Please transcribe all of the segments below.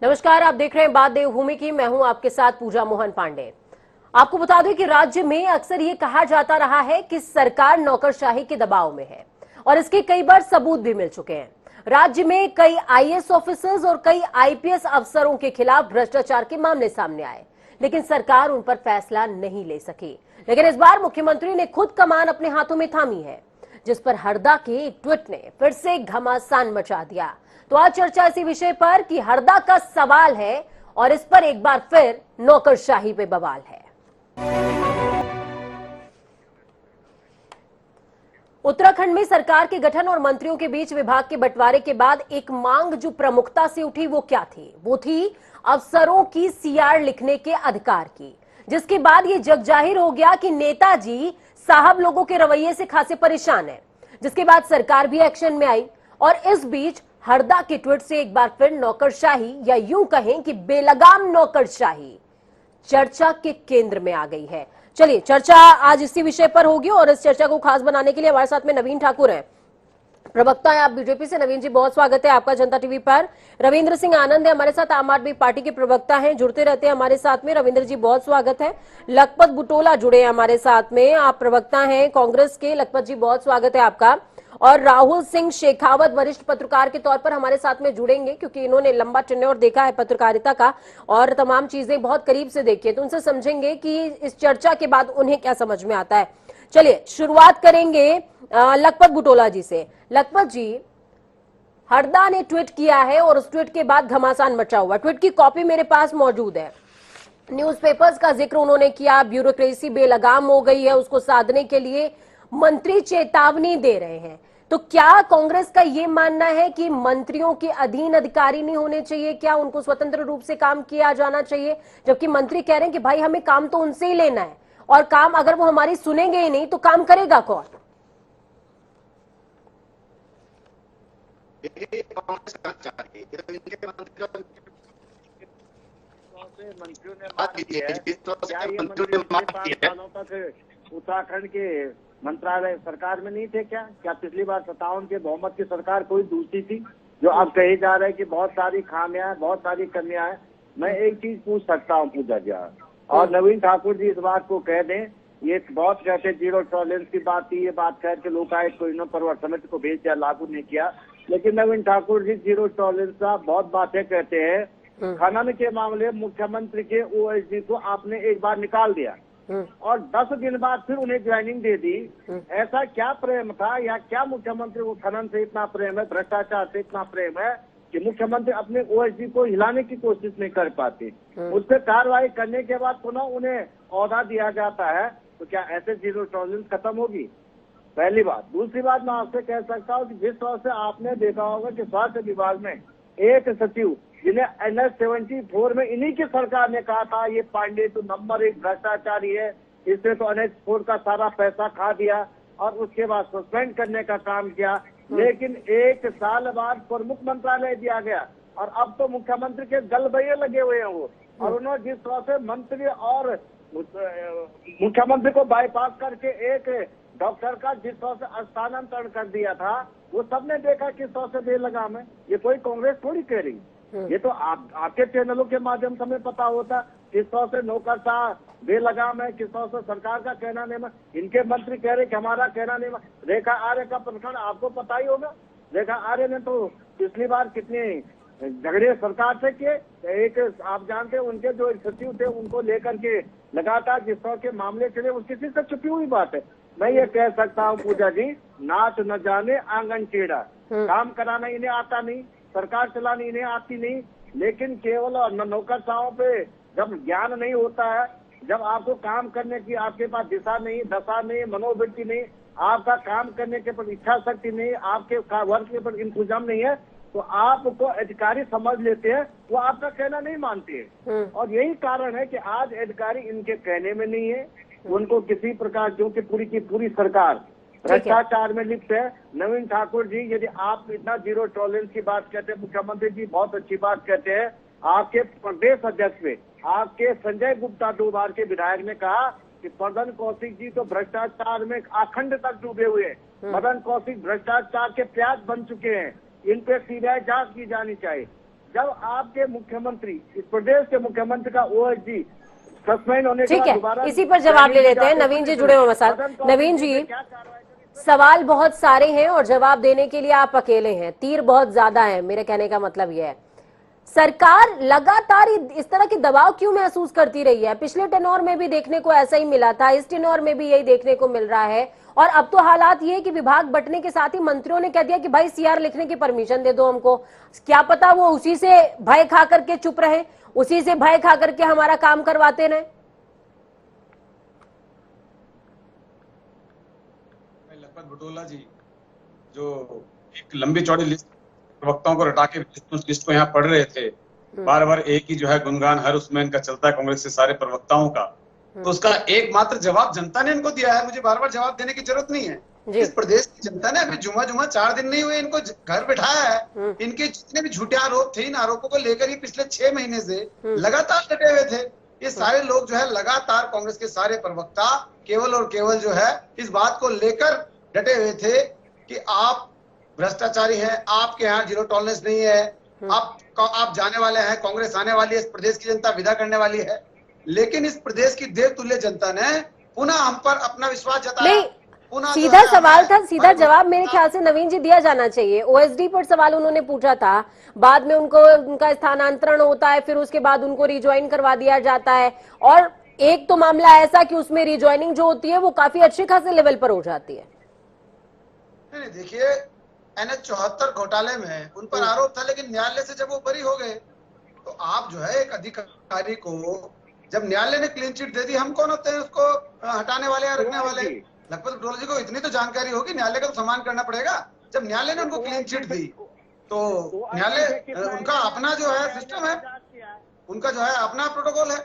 नमस्कार, आप देख रहे हैं बात देवभूमि की। मैं हूं आपके साथ पूजा मोहन पांडे। आपको बता दें कि राज्य में अक्सर ये कहा जाता रहा है कि सरकार नौकरशाही के दबाव में है और इसके कई बार सबूत भी मिल चुके हैं। राज्य में कई आईएएस ऑफिसर्स और कई आईपीएस अफसरों के खिलाफ भ्रष्टाचार के मामले सामने आए, लेकिन सरकार उन पर फैसला नहीं ले सकी। लेकिन इस बार मुख्यमंत्री ने खुद कमान अपने हाथों में थामी है, जिस पर हरदा के एक ट्वीट ने फिर से घमासान मचा दिया। तो आज चर्चा इसी विषय पर कि हरदा का सवाल है और इस पर एक बार फिर नौकरशाही पे बवाल है। उत्तराखंड में सरकार के गठन और मंत्रियों के बीच विभाग के बंटवारे के बाद एक मांग जो प्रमुखता से उठी वो क्या थी? वो थी अफसरों की सीआर लिखने के अधिकार की, जिसके बाद ये जग जाहिर हो गया कि नेताजी साहब लोगों के रवैये से खासे परेशान है, जिसके बाद सरकार भी एक्शन में आई। और इस बीच हरदा के ट्वीट से एक बार फिर नौकरशाही, या यूं कहें कि बेलगाम नौकरशाही, चर्चा के केंद्र में आ गई है। चलिए, चर्चा आज इसी विषय पर होगी और इस चर्चा को खास बनाने के लिए हमारे साथ में नवीन ठाकुर हैं, प्रवक्ता है आप बीजेपी से। नवीन जी, बहुत स्वागत है आपका जनता टीवी पर। रविंद्र सिंह आनंद है हमारे साथ, आम आदमी पार्टी के प्रवक्ता हैं, जुड़ते रहते हैं हमारे साथ में। रविंद्र जी, बहुत स्वागत है। लखपत बुटोला जुड़े हैं हमारे साथ में, आप प्रवक्ता हैं कांग्रेस के। लखपत जी, बहुत स्वागत है आपका। और राहुल सिंह शेखावत वरिष्ठ पत्रकार के तौर पर हमारे साथ में जुड़ेंगे, क्योंकि इन्होंने लंबा टेन्योर देखा है पत्रकारिता का और तमाम चीजें बहुत करीब से देखी है, तो उनसे समझेंगे कि इस चर्चा के बाद उन्हें क्या समझ में आता है। चलिए, शुरुआत करेंगे लखपत बुटोला जी से। लखपत जी, हरदा ने ट्वीट किया है और उस ट्वीट के बाद घमासान मचा हुआ। ट्वीट की कॉपी मेरे पास मौजूद है। न्यूज़पेपर्स का जिक्र उन्होंने किया, ब्यूरोक्रेसी बेलगाम हो गई है, उसको साधने के लिए मंत्री चेतावनी दे रहे हैं। तो क्या कांग्रेस का यह मानना है कि मंत्रियों के अधीन अधिकारी नहीं होने चाहिए? क्या उनको स्वतंत्र रूप से काम किया जाना चाहिए? जबकि मंत्री कह रहे हैं कि भाई हमें काम तो उनसे ही लेना है, और काम अगर वो हमारी सुनेंगे ही नहीं तो काम करेगा कौन? मंत्रियों ने बात की है, क्या ये मंत्री 5 सालों तक उत्तराखंड के मंत्रालय सरकार में नहीं थे? क्या पिछली बार 57 के बहुमत की सरकार कोई दूसरी थी? जो आप कहे जा रहे हैं कि बहुत सारी खामियां, बहुत सारी कमियां हैं। मैं एक चीज पूछ सकता हूँ पूजा जी, और नवीन ठाकुर जी इस बात को कह दें, ये बहुत कहते जीरो टॉलरेंस की बात थी, ये बात कह के लोकायुक्त को इन्होंने पर्वत समिति को भेज दिया, लागू नहीं किया। लेकिन नवीन ठाकुर जी जीरो टॉलरेंस का बहुत बातें कहते हैं। खनन के मामले मुख्यमंत्री के ओएसडी को आपने एक बार निकाल दिया और 10 दिन बाद फिर उन्हें ज्वाइनिंग दे दी। ऐसा क्या प्रेम था, या क्या मुख्यमंत्री को खनन से इतना प्रेम है, भ्रष्टाचार से इतना प्रेम है कि मुख्यमंत्री अपने ओएसडी को हिलाने की कोशिश नहीं कर पाते? उस पर कार्रवाई करने के बाद पुनः उन्हें ओहदा दिया जाता है, तो क्या ऐसे जीरो टॉलरेंस खत्म होगी? पहली बात। दूसरी बात, मैं आपसे कह सकता हूँ कि जिस तरह से आपने देखा होगा कि स्वास्थ्य विभाग में एक सचिव जिन्हें NH 74 में इन्हीं की सरकार ने कहा था ये पांडे तो नंबर 1 भ्रष्टाचारी है, इसने तो NH 4 का सारा पैसा खा दिया, और उसके बाद सस्पेंड करने का काम किया। लेकिन 1 साल बाद प्रमुख मंत्रालय दिया गया और अब तो मुख्यमंत्री के गलबैये लगे हुए हैं वो। और उन्होंने जिस तरह से मंत्री और मुख्यमंत्री को बाईपास करके एक डॉक्टर का जिस तरह से स्थानांतरण कर दिया था, वो सबने देखा किस तरह से बेलगाम है। ये कोई कांग्रेस थोड़ी कह रही, ये तो आपके चैनलों के माध्यम से हमें पता होता किस तरह से नौकरशाह बेलगाम है, किस तरह से सरकार का कहना नहीं। इनके मंत्री कह रहे कि हमारा कहना नहीं। रेखा आर्य का प्रकरण आपको पता ही होगा। रेखा आर्य ने तो पिछली बार कितने झगड़े सरकार से किए। एक आप जानते हैं, उनके जो सचिव थे उनको लेकर के लगातार जिस तरह के मामले चले, वो किसी से छुपी हुई बात है। मैं ये कह सकता हूँ पूजा जी, नाच न जाने आंगन टेढ़ा, काम कराना इन्हें आता नहीं, सरकार चलानी इन्हें आती नहीं। लेकिन केवल नौकरशाहों पे जब ज्ञान नहीं होता है, जब आपको काम करने की आपके पास दिशा नहीं, दशा नहीं, मनोवृत्ति नहीं, आपका काम करने के पर इच्छा शक्ति नहीं, आपके वर्क के पर इंतजाम नहीं है, तो आपको अधिकारी समझ लेते हैं, वो आपका कहना नहीं मानते हैं। और यही कारण है कि आज अधिकारी इनके कहने में नहीं है। उनको किसी प्रकार, क्योंकि पूरी की पूरी सरकार भ्रष्टाचार में लिप्त है। नवीन ठाकुर जी, यदि आप इतना जीरो टॉलरेंस की बात कहते हैं, मुख्यमंत्री जी बहुत अच्छी बात कहते हैं। आपके प्रदेश अध्यक्ष में आपके संजय गुप्ता 2 बार के विधायक ने कहा कि मदन कौशिक जी तो भ्रष्टाचार में अखंड तक डूबे हुए हैं। मदन कौशिक भ्रष्टाचार के प्याज बन चुके हैं, इन पे सीबीआई जांच की जानी चाहिए। जब आपके मुख्यमंत्री, इस प्रदेश के मुख्यमंत्री का ओएसडी सस्पेंड होने के ठीक बाद है, दोबारा इसी पर जवाब ले लेते हैं। नवीन जी जुड़े हुए साथ। नवीन जी, सवाल बहुत सारे हैं और जवाब देने के लिए आप अकेले हैं, तीर बहुत ज्यादा है, मेरे कहने का मतलब यह है सरकार लगातार इस तरह के दबाव क्यों महसूस करती रही है? पिछले टेन्योर में भी देखने को ऐसा ही मिला था, इस टेन्योर में भी यही देखने को मिल रहा है। और अब तो हालात ये है कि विभाग बंटने के साथ ही मंत्रियों ने कह दिया कि भाई सीआर लिखने की परमिशन दे दो हमको। क्या पता वो उसी से भय खा करके चुप रहे, उसी से भय खा करके हमारा काम करवाते रहे। लखपत बुटोला जी जो एक लंबी चौड़ी लिस्ट प्रवक्ताओं को रटा के उस लिस्ट को यहाँ पढ़ रहे थे, बार बार एक ही जो है गुणगान हर उसमें इनका चलता है कांग्रेस के सारे प्रवक्ताओं का, तो उसका एकमात्र जवाब जनता ने इनको दिया है। मुझे बार बार जवाब देने की जरूरत नहीं है। इस प्रदेश की जनता ने अभी जुमा 4 दिन नहीं हुए इनको घर बिठाया है। इनके जितने भी झूठे आरोप थे, इन आरोपों को लेकर ही पिछले 6 महीने से लगातार डटे हुए थे। ये सारे लोग जो है लगातार कांग्रेस के सारे प्रवक्ता केवल और केवल जो है इस बात को लेकर डटे हुए थे कि आप भ्रष्टाचारी हैं, आपके यहाँ जीरो टॉलरेंस नहीं है, आप जाने वाले हैं, कांग्रेस आने वाली है, इस प्रदेश की जनता विदा करने वाली है। लेकिन इस प्रदेश की देवतुल्य जनता ने पुनः हम पर अपना विश्वास जताया। सीधा सवाल था, सीधा जवाब मेरे ख्याल से नवीन जी दिया जाना चाहिए। ओएसडी पर सवाल उन्होंने पूछा था, बाद में उनका स्थानांतरण होता है, फिर उसके बाद उनको रिज्वाइन करवा दिया जाता है। और एक तो मामला ऐसा कि उसमें रिज्वाइनिंग जो होती है वो काफी अच्छे खासे लेवल पर हो जाती है। नहीं देखिए, NH 74 घोटाले में उन पर आरोप था, लेकिन न्यायालय से जब वो बरी हो गए तो आप जो है एक अधिकारी को जब न्यायालय ने क्लीन चिट दे दी, हम कौन होते हैं उसको हटाने वाले या रखने वाले? लखपत बुटोला जी को इतनी तो जानकारी होगी, न्यायालय का तो सम्मान करना पड़ेगा। जब न्यायालय ने उनको क्लीन चिट दी तो न्यायालय उनका अपना जो है सिस्टम है, उनका जो है अपना प्रोटोकॉल है।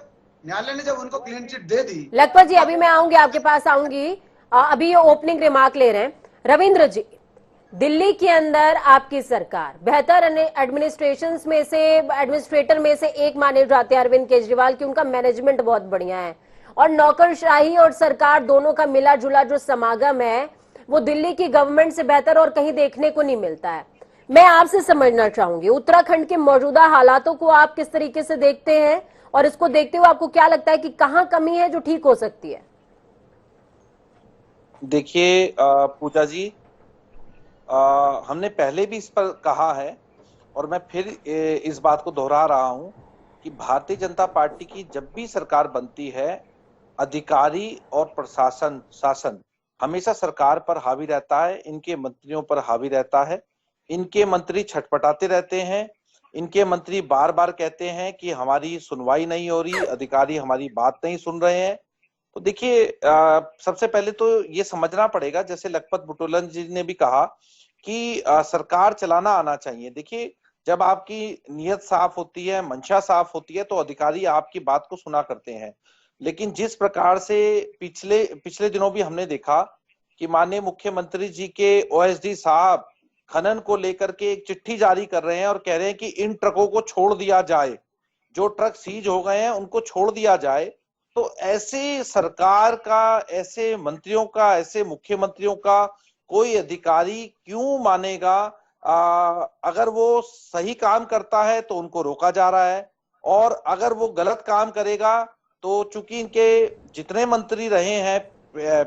न्यायालय ने जब उनको क्लीन चिट दे दी। लखपत जी अभी मैं आऊंगी, आपके पास आऊंगी, अभी ये ओपनिंग रिमार्क ले रहे हैं। रविंद्र जी, दिल्ली के अंदर आपकी सरकार बेहतर एडमिनिस्ट्रेटर में से एक माने जाते हैं अरविंद केजरीवाल की, उनका मैनेजमेंट बहुत बढ़िया है। और नौकरशाही और सरकार दोनों का मिला जुला जो समागम है वो दिल्ली की गवर्नमेंट से बेहतर और कहीं देखने को नहीं मिलता है। मैं आपसे समझना चाहूंगी, उत्तराखंड के मौजूदा हालातों को आप किस तरीके से देखते हैं और इसको देखते हुए आपको क्या लगता है कि कहां कमी है जो ठीक हो सकती है? देखिए पूजा जी, हमने पहले भी इस पर कहा है और मैं फिर इस बात को दोहरा रहा हूं कि भारतीय जनता पार्टी की जब भी सरकार बनती है, अधिकारी और शासन हमेशा सरकार पर हावी रहता है, इनके मंत्रियों पर हावी रहता है। इनके मंत्री छटपटाते रहते हैं, इनके मंत्री बार बार कहते हैं कि हमारी सुनवाई नहीं हो रही, अधिकारी हमारी बात नहीं सुन रहे हैं। तो देखिए, सबसे पहले तो ये समझना पड़ेगा, जैसे लखपत बुटोला जी ने भी कहा कि सरकार चलाना आना चाहिए। देखिए, जब आपकी नीयत साफ होती है, मंशा साफ होती है, तो अधिकारी आपकी बात को सुना करते हैं। लेकिन जिस प्रकार से पिछले दिनों भी हमने देखा कि माननीय मुख्यमंत्री जी के ओएसडी साहब खनन को लेकर के एक चिट्ठी जारी कर रहे हैं और कह रहे हैं कि इन ट्रकों को छोड़ दिया जाए, जो ट्रक सीज हो गए हैं उनको छोड़ दिया जाए। तो ऐसे सरकार का, ऐसे मंत्रियों का, ऐसे मुख्यमंत्रियों का कोई अधिकारी क्यों मानेगा? अगर वो सही काम करता है तो उनको रोका जा रहा है, और अगर वो गलत काम करेगा तो चूंकि इनके जितने मंत्री रहे हैं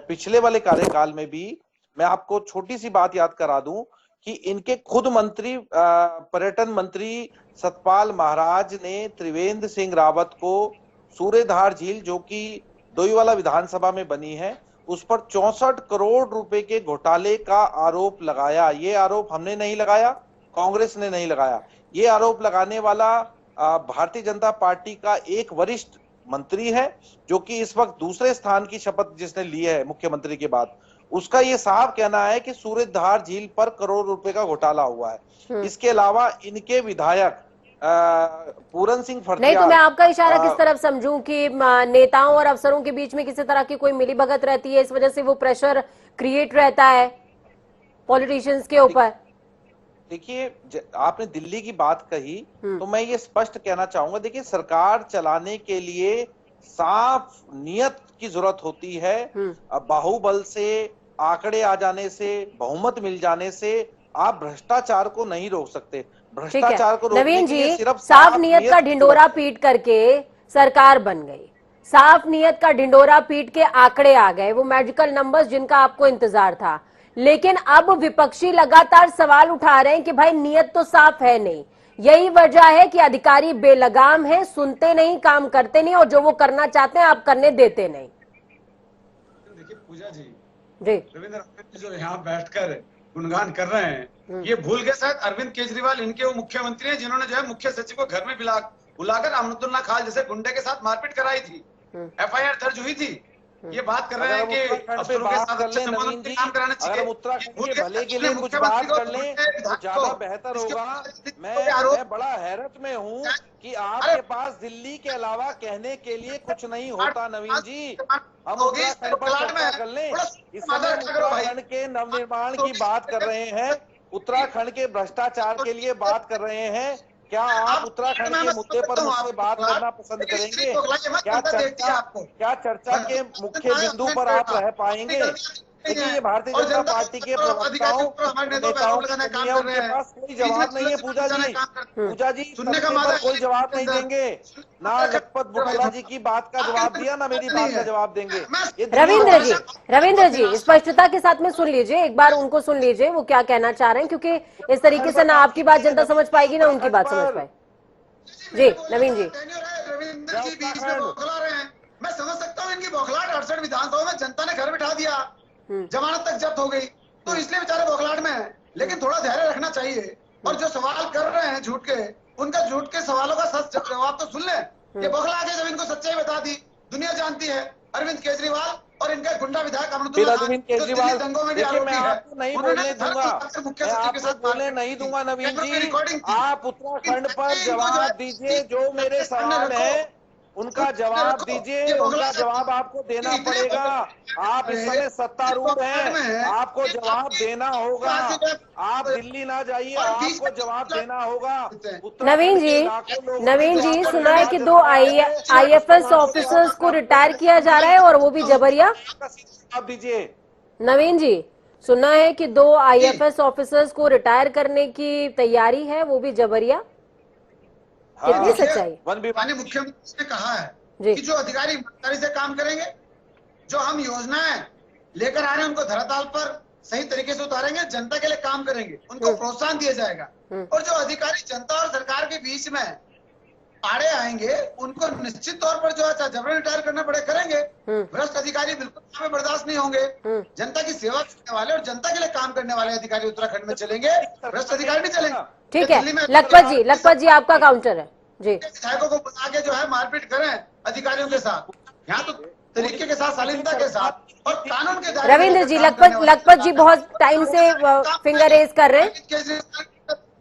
पिछले वाले कार्यकाल में भी, मैं आपको छोटी सी बात याद करा दूं कि इनके खुद मंत्री पर्यटन मंत्री सतपाल महाराज ने त्रिवेंद्र सिंह रावत को सूर्यधार झील, जो कि डोईवाला विधानसभा में बनी है, उस पर 64 करोड़ रुपए के घोटाले का आरोप लगाया। ये आरोप हमने नहीं लगाया, कांग्रेस ने नहीं लगाया। ये आरोप लगाने वाला भारतीय जनता पार्टी का एक वरिष्ठ मंत्री है, जो कि इस वक्त दूसरे स्थान की शपथ जिसने ली है मुख्यमंत्री के बाद। उसका ये साफ कहना है कि सूर्यधार झील पर करोड़ रुपए का घोटाला हुआ है। इसके अलावा इनके विधायक पूरन सिंह फर्तियार, नहीं तो मैं आपका इशारा किस तरफ समझूं कि नेताओं और अफसरों के बीच में किसी तरह की कोई मिलीभगत रहती है, इस वजह से वो प्रेशर क्रिएट रहता है पॉलिटिशियंस के ऊपर? देखिए, आपने दिल्ली की बात कही तो मैं ये स्पष्ट कहना चाहूंगा, देखिए सरकार चलाने के लिए साफ नियत की जरूरत होती है। बाहुबल से, आंकड़े आ जाने से, बहुमत मिल जाने से आप भ्रष्टाचार को नहीं रोक सकते। ठीक है भ्रष्टाचार को रोकने नवीन के लिए जी, सिर्फ साफ नियत का ढिंडोरा पीट करके सरकार बन गई, साफ नियत का ढिंडोरा पीट के आंकड़े आ गए, वो मैजिकल नंबर्स जिनका आपको इंतजार था। लेकिन अब विपक्षी लगातार सवाल उठा रहे हैं कि भाई नियत तो साफ है नहीं। यही वजह है कि अधिकारी बेलगाम है, सुनते नहीं, काम करते नहीं, और जो वो करना चाहते हैं आप करने देते नहीं। देखिए पूजा जी, जी रविंद्र जो यहाँ बैठकर गुणगान कर रहे हैं, ये भूल गए शायद अरविंद केजरीवाल इनके वो मुख्यमंत्री हैं जिन्होंने जो है मुख्य सचिव को घर में बुलाकर अमरुद्दुल्ला खान जैसे गुंडे के साथ मारपीट कराई थी, FIR दर्ज हुई थी। ये बात कर रहे हैं कि अफसरों के साथ अच्छे संबंधों से काम कराना चाहिए। अगर उत्तराखंड के भले के लिए कुछ बात कर लें तो ज्यादा बेहतर होगा। मैं बड़ा हैरत में हूँ कि आपके पास दिल्ली के अलावा कहने के लिए कुछ नहीं होता। नवीन जी, हम उत्तराखंड पर चर्चा कर लें। इस समय उत्तराखंड के नवनिर्माण की बात कर रहे हैं, उत्तराखंड के भ्रष्टाचार के लिए बात कर रहे हैं। क्या आप उत्तराखंड के मुद्दे पर मुझसे बात करना पसंद करेंगे? क्या चर्चा के मुख्य बिंदु पर आप रह पाएंगे? देखिए, ये भारतीय जनता पार्टी के प्रवक्ताओं नेताओं की कमी है, उनके पास कोई जवाब नहीं है। पूजा जी सत्य पर कोई जवाब नहीं देंगे। ना लखपत बुटोला जी की बात का जवाब दिया, ना मेरी बात का जवाब देंगे। रविंद्र जी स्पष्टता के साथ में सुन लीजिए, एक बार उनको सुन लीजिए वो क्या कहना चाह रहे हैं, क्योंकि इस तरीके से ना आपकी बात जनता समझ पाएगी ना उनकी बात समझ पाए। जी नवीन जी, रविंद्र जी बीच में बौखला रहे हैं। मैं समझ सकता हूँ इनकी बौखलाहट। 68 विधानसभा में जनता ने घर बिठा दिया, जमानत तक जब्त हो गई, तो इसलिए बेचारे बौखलाहट में है। लेकिन थोड़ा धैर्य रखना चाहिए, और जो सवाल कर रहे हैं झूठ के, उनका झूठ के सवालों का सच जवाब तो सुन ले। ये बौखला के जब इनको सच्चाई बता दी, दुनिया जानती है अरविंद केजरीवाल और इनका गुंडा विधायक अमरुद्दुल्ला खान केजरीवाल दंगों में भी देखिए, मैं आरोपी है। आपको नहीं बोलने दूंगा, मैं आपको बोलने नहीं दूंगा। नवीन जी, आप उत्तराखंड पर जवाब दीजिए। जो मेरे सवाल है उनका जवाब दीजिए, उनका जवाब आपको देना पड़ेगा। आप इस समय सत्तारूढ़ हैं, आपको जवाब देना होगा। आप दिल्ली ना जाइए, आपको जवाब देना होगा। नवीन जी सुना है कि 2 IFS ऑफिसर्स को रिटायर किया जा रहा है, और वो भी जबरिया। जवाब दीजिए। नवीन जी, सुना है कि 2 IFS ऑफिसर्स को रिटायर करने की तैयारी है, वो भी जबरिया। कितनी सच्चाई? माननीय मुख्यमंत्री ने कहा है कि जो अधिकारी ईमानदारी से काम करेंगे, जो हम योजनाएं लेकर आ रहे हैं उनको धरातल पर सही तरीके से उतारेंगे, जनता के लिए काम करेंगे, उनको प्रोत्साहन दिया जाएगा। और जो अधिकारी जनता और सरकार के बीच में आड़े आएंगे, उनको निश्चित तौर पर जो है जबरन रिटायर करना पड़े करेंगे। भ्रष्ट अधिकारी बिल्कुल बर्दाश्त नहीं होंगे। जनता की सेवा करने वाले और जनता के लिए काम करने वाले अधिकारी उत्तराखंड में चलेंगे, भ्रष्ट अधिकारी नहीं चलेंगे। ठीक है, लखपत जी आपका काउंटर है जी। विधायकों को बुला के जो है मारपीट करें अधिकारियों के साथ, यहाँ तो तरीके के साथ, शालीनता के साथ और कानून के दायरे। रविंद्र जी, लखपत जी बहुत टाइम से फिंगर रेज कर रहे हैं।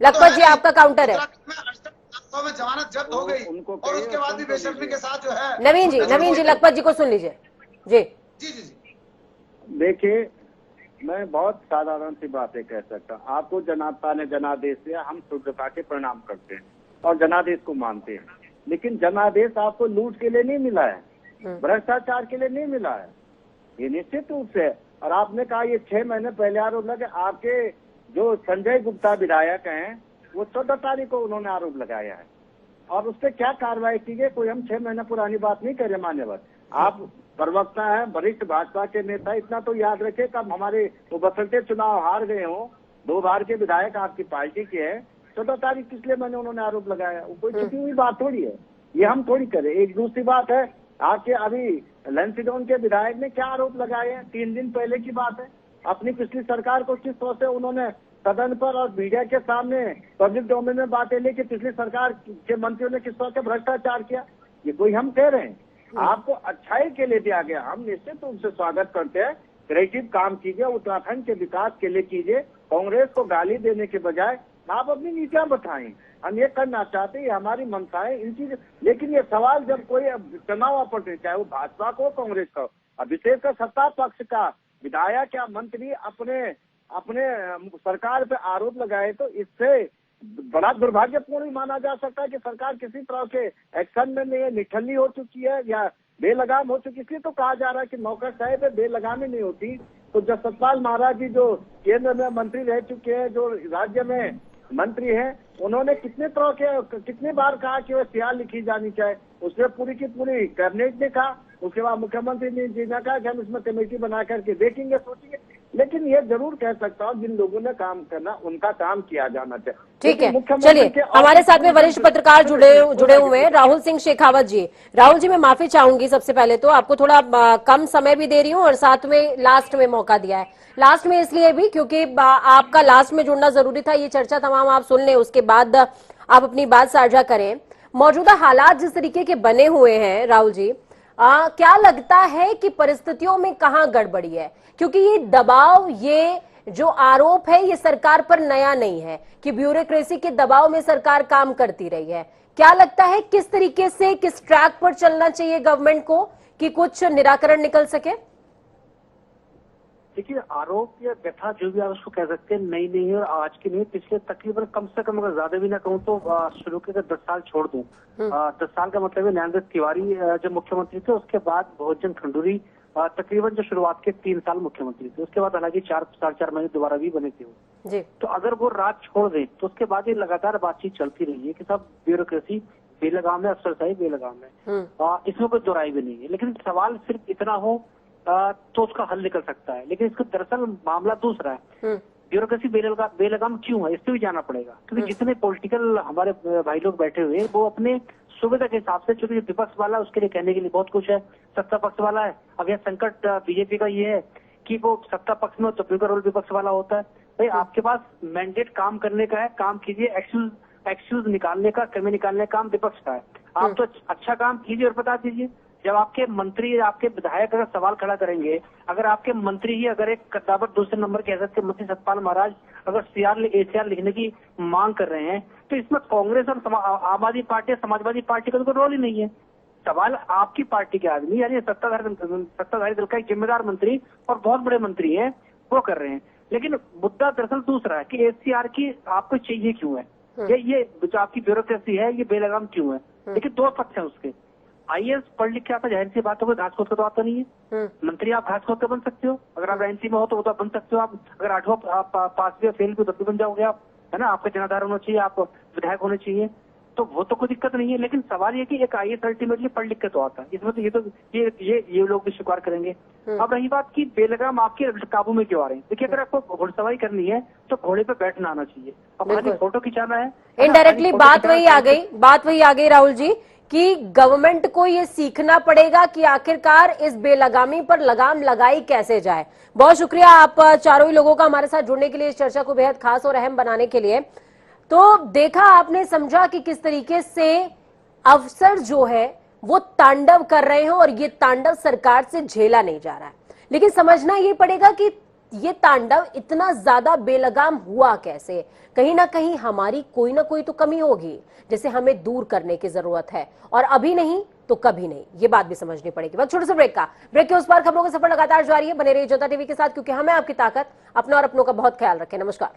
लखपत जी आपका काउंटर है। में जमानत जब्त हो गई और उसके बाद भी बेशर्मी के साथ जो है। नवीन जी लखपत जी को सुन लीजिए। जी जी जी जी देखिए, मैं बहुत साधारण सी बातें कह सकता हूँ। आपको जनता ने जनादेश दिया, हम शुद्धता के प्रणाम करते हैं और जनादेश को मानते हैं। लेकिन जनादेश आपको लूट के लिए नहीं मिला है, भ्रष्टाचार के लिए नहीं मिला है, ये निश्चित रूप से। और आपने कहा ये 6 महीने पहले आरोप लगे। आपके जो संजय गुप्ता विधायक हैं, वो 14 तारीख को उन्होंने आरोप लगाया है, और उस पर क्या कार्रवाई की गई, कोई हम 6 महीने पुरानी बात नहीं कर रहे। मान्यवर, आप प्रवक्ता है, वरिष्ठ भाजपा के नेता, इतना तो याद रखे कब हमारे वो बसंते चुनाव हार गए हो, 2 बार के विधायक आपकी पार्टी के हैं, 14 तारीख पिछले महीने उन्होंने आरोप लगाया। वो कोई छुपी हुई बात थोड़ी है, ये हम थोड़ी करें। एक दूसरी बात है, आपके अभी लंसीडोन के विधायक ने क्या आरोप लगाए हैं, 3 दिन पहले की बात है। अपनी पिछली सरकार को किस तरह से उन्होंने सदन पर और मीडिया के सामने पब्लिक डोमेन में बातें ली कि पिछली सरकार के मंत्रियों ने किस तरह से भ्रष्टाचार किया। ये कोई हम कह रहे हैं, आपको अच्छाई के लिए दिया गया, हम निश्चित रूप से स्वागत करते हैं। क्रिएटिव काम कीजिए, उत्तराखंड के विकास के लिए कीजिए। कांग्रेस को गाली देने के बजाय आप अपनी नीतियां बताएं। हम ये करना चाहते हैं, हमारी मंशाएं इन चीज। लेकिन ये सवाल जब कोई चुनाव अपॉर्चुनिटी, चाहे वो भाजपा को कांग्रेस का, अभिषेक का सत्ता पक्ष का विधायक या मंत्री अपने सरकार पे आरोप लगाए, तो इससे बड़ा दुर्भाग्यपूर्ण माना जा सकता है कि सरकार किसी तरह के एक्शन में नहीं है, निठल्ली हो चुकी है या बेलगाम हो चुकी। इसलिए तो कहा जा रहा है कि नौकरशाही पे बेलगामी नहीं होती। तो जब सतपाल महाराज जी जो केंद्र में मंत्री रह चुके हैं, जो राज्य में मंत्री है, उन्होंने कितनी बार कहा कि वह सीआर लिखी जानी चाहिए, उसने पूरी की पूरी कैबिनेट ने कहा, उसके बाद मुख्यमंत्री ने कहा कि हम इसमें कमेटी बना करके देखेंगे, सोचेंगे। लेकिन ये जरूर कह सकता हूँ, जिन लोगों ने काम करना उनका काम किया जाना चाहिए। ठीक है, चलिए हमारे साथ में वरिष्ठ पत्रकार जुड़े हुए हैं राहुल सिंह शेखावत जी। राहुल जी, मैं माफी चाहूंगी, सबसे पहले तो आपको थोड़ा कम समय भी दे रही हूँ और साथ में लास्ट में मौका दिया है। लास्ट में इसलिए भी क्योंकि आपका लास्ट में जुड़ना जरूरी था, ये चर्चा तमाम आप सुन लें, उसके बाद आप अपनी बात साझा करें। मौजूदा हालात जिस तरीके के बने हुए हैं राहुल जी, क्या लगता है कि परिस्थितियों में कहाँ गड़बड़ी है? क्योंकि ये दबाव, ये जो आरोप है, ये सरकार पर नया नहीं है कि ब्यूरोक्रेसी के दबाव में सरकार काम करती रही है। क्या लगता है किस तरीके से, किस ट्रैक पर चलना चाहिए गवर्नमेंट को कि कुछ निराकरण निकल सके? देखिए, आरोप या व्यथा जो भी आप उसको कह सकते हैं, नई नहीं है और आज की नहीं, पिछले तकरीबन कम से कम, अगर ज्यादा भी ना कहूँ तो शुरू के 10 साल छोड़ दूं, 10 साल का मतलब है नरेंद्र तिवारी जब मुख्यमंत्री थे, उसके बाद बहुजन खंडूरी तकरीबन जो शुरुआत के 3 साल मुख्यमंत्री थे, उसके बाद हालांकि 4 महीने दोबारा भी बने थे वो जी। तो अगर वो राज छोड़ दे तो उसके बाद ये लगातार बातचीत चलती रही है कि सब ब्यूरोक्रेसी बेलगाम है, अफसरशाही बेलगाम है, इसमें कोई दोहराई भी नहीं है। लेकिन सवाल सिर्फ इतना हो तो उसका हल निकल सकता है, लेकिन इसका दरअसल मामला दूसरा है। ब्यूरोक्रेसी बेलगाम क्यों है, इससे भी जाना पड़ेगा, क्योंकि जितने पॉलिटिकल हमारे भाई लोग बैठे हुए हैं वो अपने सुविधा के हिसाब से, चूंकि विपक्ष वाला उसके लिए कहने के लिए बहुत कुछ है, सत्ता पक्ष वाला है। अब यह संकट बीजेपी का ये है कि वो सत्ता पक्ष में तो रोल विपक्ष वाला होता है। भाई आपके पास मैंडेट काम करने का है, काम कीजिए, एक्सक्यूज निकालने का, कमी निकालने का काम विपक्ष का है। आप तो अच्छा काम कीजिए और बता दीजिए। जब आपके मंत्री या आपके विधायक अगर सवाल खड़ा करेंगे, अगर आपके मंत्री ही अगर एक कद्दावर दूसरे नंबर के हैसियत के मंत्री सतपाल महाराज अगर ACR लिखने की मांग कर रहे हैं, तो इसमें कांग्रेस और आम आदमी पार्टी, समाजवादी पार्टी का तो कोई रोल ही नहीं है। सवाल आपकी पार्टी के आदमी, यानी सत्ताधारी दल का एक जिम्मेदार मंत्री और बहुत बड़े मंत्री हैं, वो कर रहे हैं। लेकिन मुद्दा दरअसल दूसरा है कि ACR की आपको चाहिए क्यों है, ये जो आपकी ब्यूरोक्रेसी है ये बेलगाम क्यों है। देखिए, 2 पक्ष है उसके। IAS पढ़ लिख के आता, जाहिर सी बात है, कोई घास खोद तो आता नहीं है। मंत्री आप घास खोद के बन सकते हो, अगर आप NC में हो तो वो तो बन सकते हो। आप अगर 8वां पास भी फेल भी तो भी बन जाओगे आप, है ना। आपका जनाधार होना चाहिए, आप विधायक होने चाहिए, तो वो तो कोई दिक्कत नहीं है। लेकिन सवाल ये कि एक IAS अल्टीमेटली पढ़ लिख के तो आता है, इसमें तो ये लोग भी स्वीकार करेंगे। अब रही बात की बेलगाम आपके काबू में क्यों आ रहे हैं, देखिए, अगर आपको घुड़सवारी करनी है तो घोड़े पे बैठना आना चाहिए। अब खाली फोटो खिंचाना है, इनडायरेक्टली बात वही आ गई राहुल जी कि गवर्नमेंट को ये सीखना पड़ेगा कि आखिरकार इस बेलगामी पर लगाम लगाई कैसे जाए। बहुत शुक्रिया आप चारों ही लोगों का हमारे साथ जुड़ने के लिए, इस चर्चा को बेहद खास और अहम बनाने के लिए। तो देखा आपने, समझा कि किस तरीके से अफसर जो है वो तांडव कर रहे हैं और ये तांडव सरकार से झेला नहीं जा रहा है। लेकिन समझना ये पड़ेगा कि ये तांडव इतना ज्यादा बेलगाम हुआ कैसे। कहीं ना कहीं हमारी कोई ना कोई तो कमी होगी जिसे हमें दूर करने की जरूरत है, और अभी नहीं तो कभी नहीं, ये बात भी समझनी पड़ेगी। बस छोटे से ब्रेक के उस पार खबरों का सफर लगातार जारी है। बने रहिए जनता टीवी के साथ, क्योंकि हमें आपकी ताकत, अपना और अपनों का बहुत ख्याल रखें। नमस्कार।